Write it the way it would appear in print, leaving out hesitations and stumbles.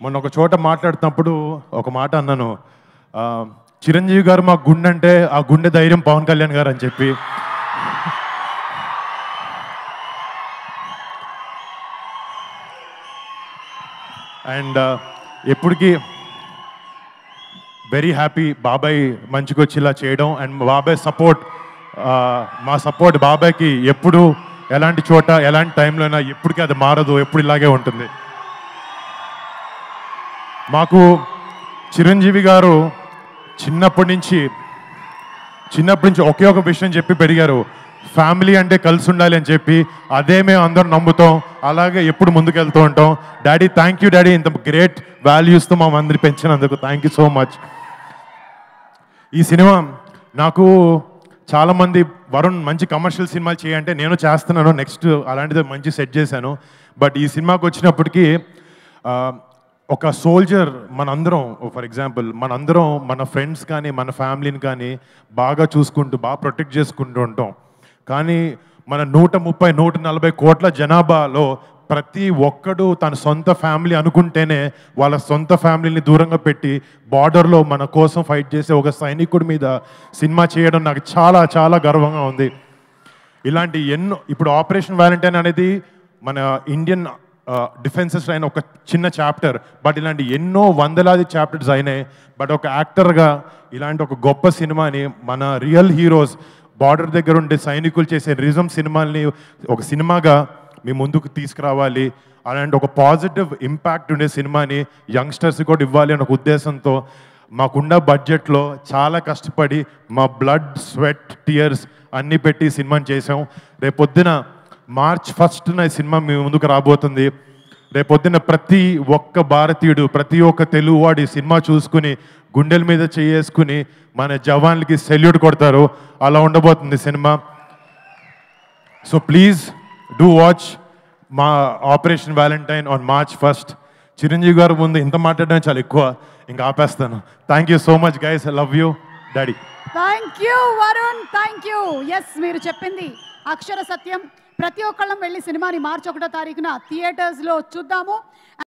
మొన్న ఒక చోట మాట్లాడుతున్నప్పుడు ఒక మాట అన్నాను, చిరంజీవి గారు మా గుండె అంటే ఆ గుండె ధైర్యం పవన్ కళ్యాణ్ గారు అని చెప్పి. అండ్ ఎప్పటికీ వెరీ హ్యాపీ బాబాయ్ మంచిగా వచ్చి ఇలా చేయడం. అండ్ బాబాయ్ సపోర్ట్, మా సపోర్ట్ బాబాయ్కి ఎప్పుడు ఎలాంటి చోట ఎలాంటి టైంలో అయినా ఎప్పటికీ అది మారదు, ఎప్పుడు ఇలాగే ఉంటుంది. మాకు చిరంజీవి గారు చిన్నప్పటి నుంచి ఒకే ఒక విషయం చెప్పి పెరిగారు, ఫ్యామిలీ అంటే కలిసి ఉండాలి అని చెప్పి. అదే మేము అందరం నమ్ముతాం, అలాగే ఎప్పుడు ముందుకెళ్తూ ఉంటాం. డాడీ థ్యాంక్ యూ డాడీ, ఇంత గ్రేట్ వాల్యూస్తో మా అందరి పెంచినందుకు థ్యాంక్ యూ సో మచ్. ఈ సినిమా నాకు చాలామంది వరుణ్ మంచి కమర్షియల్ సినిమాలు చేయంటే నేను చేస్తున్నాను, నెక్స్ట్ అలాంటిది మంచి సెట్ చేశాను. బట్ ఈ సినిమాకి వచ్చినప్పటికీ ఒక సోల్జర్ మనందరం, ఫర్ ఎగ్జాంపుల్ మనందరం మన ఫ్రెండ్స్ కానీ మన ఫ్యామిలీని కానీ బాగా చూసుకుంటూ బాగా ప్రొటెక్ట్ చేసుకుంటూ ఉంటాం. కానీ మన 130-140 కోట్ల జనాభాలో ప్రతి ఒక్కడు తన సొంత ఫ్యామిలీ అనుకుంటేనే వాళ్ళ సొంత ఫ్యామిలీని దూరంగా పెట్టి బార్డర్లో మన కోసం ఫైట్ చేసే ఒక సైనికుడి మీద సినిమా చేయడం నాకు చాలా చాలా గర్వంగా ఉంది. ఇలాంటి ఎన్నో, ఇప్పుడు ఆపరేషన్ వ్యాలంటైన్ అనేది మన ఇండియన్ డిఫెన్సెస్ అయిన ఒక చిన్న చాప్టర్, బట్ ఇలాంటి ఎన్నో వందలాది చాప్టర్స్ అయినాయి. బట్ ఒక యాక్టర్గా ఇలాంటి ఒక గొప్ప సినిమాని మన రియల్ హీరోస్ బార్డర్ దగ్గర ఉండే సైనికులు చేసే రిజం సినిమాల్ని ఒక సినిమాగా మీ ముందుకు తీసుకురావాలి, అలాంటి ఒక పాజిటివ్ ఇంపాక్ట్ ఉండే సినిమాని యంగ్స్టర్స్ కూడా ఇవ్వాలి అనే ఒక ఉద్దేశంతో మాకున్న బడ్జెట్లో చాలా కష్టపడి మా బ్లడ్ స్వెట్ టీయర్స్ అన్నీ పెట్టి సినిమాని చేసాం. రేపొద్దున March 1న ఈ సినిమా మీ ముందుకు రాబోతుంది. రేపొద్దున ప్రతి ఒక్క భారతీయుడు, ప్రతి ఒక్క తెలుగువాడు ఈ సినిమా చూసుకుని గుండెల మీద చేసుకుని మన జవాన్లకి సెల్యూట్ కొడతారు. అలా ఉండబోతుంది సినిమా. సో ప్లీజ్ డూ వాచ్ మా Operation Valentine on March 1st. Chiranjeevi గారు ముందు ఇంత మాట్లాడడం చాలా ఎక్కువ, ఇంకా ఆపేస్తాను. Thank you so much guys, I love you daddy. Thank you Varun, thank you. Yes, మీరు చెప్పింది అక్షర సత్యం. ప్రతి ఒక్కళ్ళం వెళ్ళి సినిమాని March 1వ తారీఖున థియేటర్స్లో చూద్దాము.